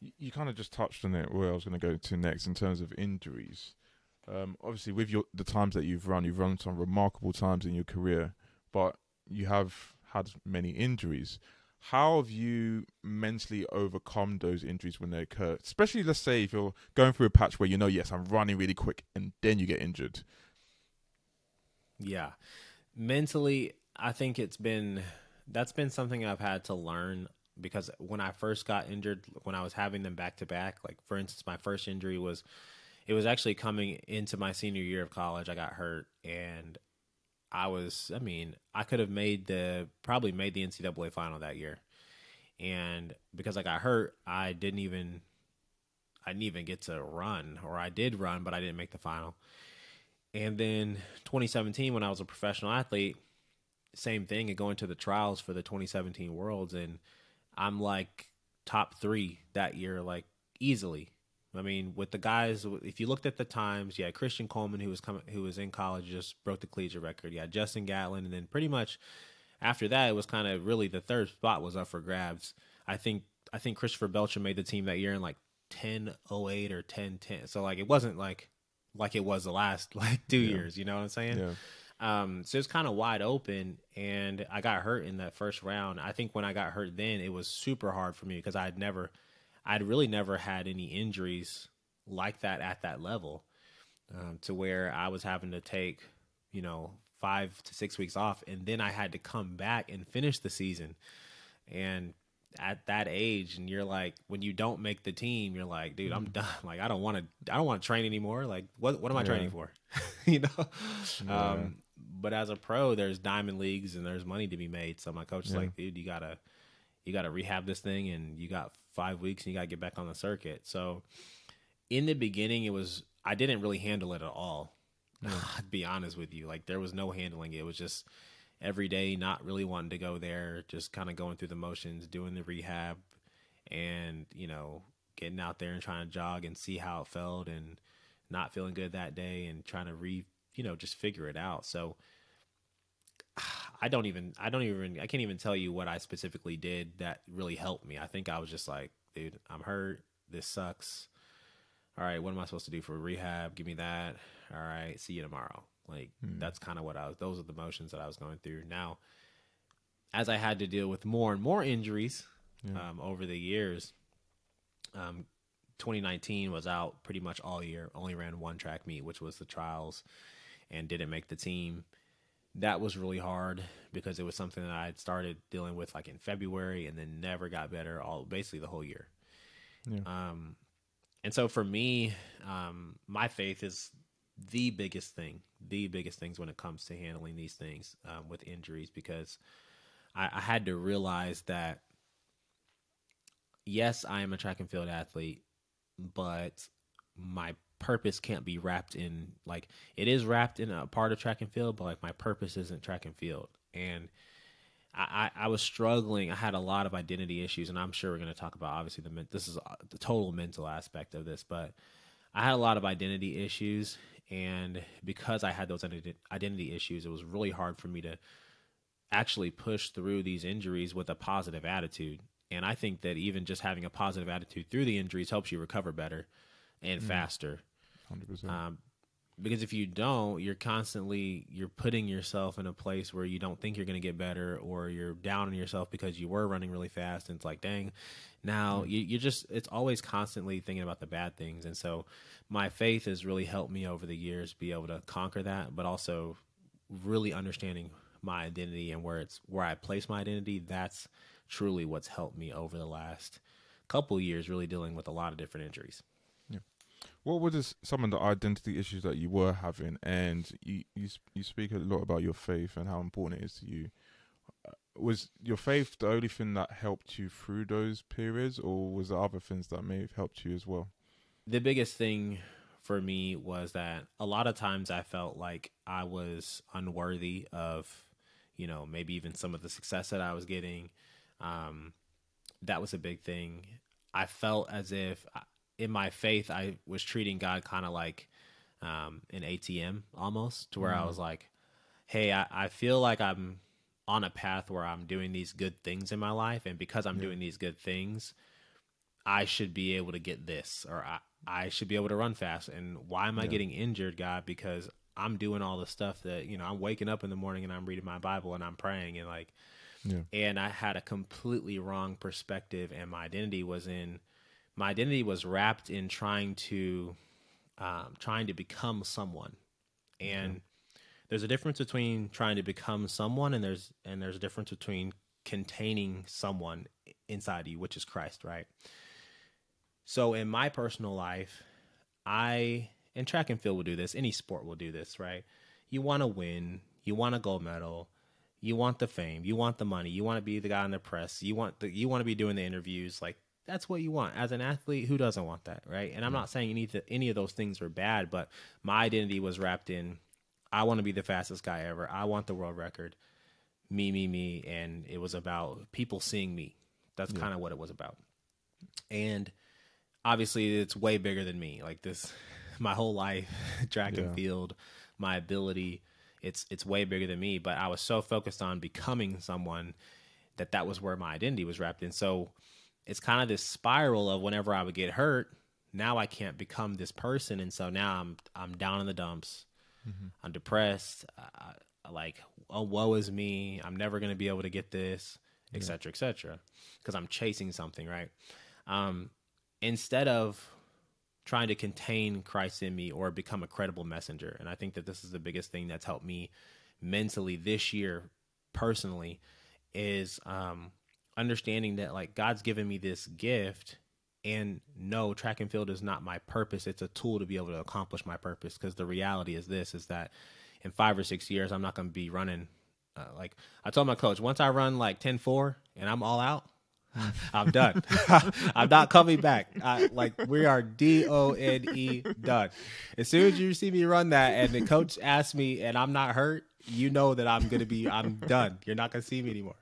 you kind of just touched on it where I was going to go to next in terms of injuries. Obviously, with the times that you've run some remarkable times in your career, but you have had many injuries. How have you mentally overcome those injuries when they occur? Especially, let's say, if you're going through a patch where you know, yes, I'm running really quick, and then you get injured. Yeah. Mentally, I think that's been something I've had to learn because when I first got injured, when I was having them back to back, like for instance, my first injury was it was actually coming into my senior year of college. I got hurt and I mean, I could have probably made the NCAA final that year. And because I got hurt, I didn't even get to run, or I did run, but I didn't make the final. And then 2017, when I was a professional athlete, same thing and going to the trials for the 2017 Worlds, and I'm like top three that year, like easily. I mean, with the guys, if you looked at the times, yeah, Christian Coleman, who was in college, just broke the collegiate record. Yeah, Justin Gatlin, and then pretty much after that, it was kind of really the third spot was up for grabs. I think I think Christopher Belcher made the team that year in like 10:08 or 10:10. So like it wasn't like it was the last like 2 Yeah, years, you know what I'm saying? yeah, So it's kind of wide open, and I got hurt in that first round. I think when I got hurt, then it was super hard for me because I'd really never had any injuries like that at that level, to where I was having to take, 5 to 6 weeks off, and then I had to come back and finish the season. And at that age, and you're like, when you don't make the team, you're like, dude, I'm mm, done. Like, I don't want to train anymore. Like, what am I yeah, training for? you know. yeah, But as a pro, there's diamond leagues and there's money to be made. So my coach is yeah, like, dude, you gotta rehab this thing, and you got 5 weeks, and you gotta get back on the circuit. So in the beginning, I didn't really handle it at all. yeah, I'd be honest with you, like there was no handling it. It was just every day, not really wanting to go there, just kind of going through the motions, doing the rehab, and getting out there and trying to jog and see how it felt, and not feeling good that day, and trying to just figure it out. So I can't even tell you what I specifically did that really helped me. I think I was just like, dude, I'm hurt. This sucks. All right, what am I supposed to do for rehab? Give me that. All right, see you tomorrow. Like mm, that's kind of those are the motions that I was going through. Now, as I had to deal with more and more injuries yeah, over the years, um, 2019 was out pretty much all year. Only ran one track meet, which was the trials, and didn't make the team. That was really hard because it was something that I had started dealing with like in February, and then never got better all basically the whole year. yeah, Um, and so for me, my faith is the biggest things when it comes to handling these things with injuries, because I had to realize that yes, I am a track and field athlete, but my purpose can't be wrapped in like it is wrapped in a part of track and field, but like my purpose isn't track and field. And I was struggling. I had a lot of identity issues, and I'm sure we're going to talk about obviously this is the total mental aspect of this, but I had a lot of identity issues, and because I had those identity issues, it was really hard for me to actually push through these injuries with a positive attitude. And I think that even just having a positive attitude through the injuries helps you recover better and mm, faster. 100%. Um, because if you don't, you're putting yourself in a place where you don't think you're going to get better, or you're down on yourself because you were running really fast, and it's like, dang, now Yeah, you just it's always constantly thinking about the bad things. And so my faith has really helped me over the years be able to conquer that, but also really understanding my identity and where I place my identity. That's truly what's helped me over the last couple years, really dealing with a lot of different injuries. yeah. What were some of the identity issues that you were having? And you speak a lot about your faith and how important it is to you. Was your faith the only thing that helped you through those periods, or was there other things that may have helped you as well? The biggest thing for me was that a lot of times I felt like I was unworthy of, maybe even some of the success that I was getting. Um, that was a big thing. I felt as if in my faith, I was treating God kind of like an ATM almost, to where I Mm, was like, hey, I feel like I'm on a path where I'm doing these good things in my life. And because I'm yeah, doing these good things, I should be able to get this, or I should be able to run fast. And why am I getting injured, God? Because I'm doing all the stuff that, I'm waking up in the morning and I'm reading my Bible and I'm praying and and I had a completely wrong perspective, and my identity was wrapped in trying to become someone. And there's a difference between trying to become someone, and there's a difference between containing someone inside you, which is Christ, right? So in my personal life, and track and field will do this, any sport will do this, right? You want to win, you want a gold medal, you want the fame, you want the money, you want to be the guy in the press, you want to be doing the interviews, like that's what you want. As an athlete, who doesn't want that, right? And I'm not saying any of those things are bad, but my identity was wrapped in, I want to be the fastest guy ever. I want the world record. Me. And it was about people seeing me. That's kind of what it was about. And obviously it's way bigger than me. Like this, my whole life, track and field, my ability, it's way bigger than me. But I was so focused on becoming someone that was where my identity was wrapped in. So it's kind of this spiral of whenever I would get hurt, now I can't become this person. And so now I'm down in the dumps. I'm depressed. Oh, woe is me. I'm never going to be able to get this, et cetera, because I'm chasing something, right? Instead of trying to contain Christ in me or become a credible messenger. And I think that this is the biggest thing that's helped me mentally this year, personally, is understanding that like God's given me this gift. And no, track and field is not my purpose. It's a tool to be able to accomplish my purpose. Because the reality is that in 5 or 6 years, I'm not going to be running. Like I told my coach, once I run like 10-4 and I'm all out, I'm done. I'm not coming back. We are DONE done. As soon as you see me run that and the coach asks me and I'm not hurt, you know that I'm done. You're not going to see me anymore.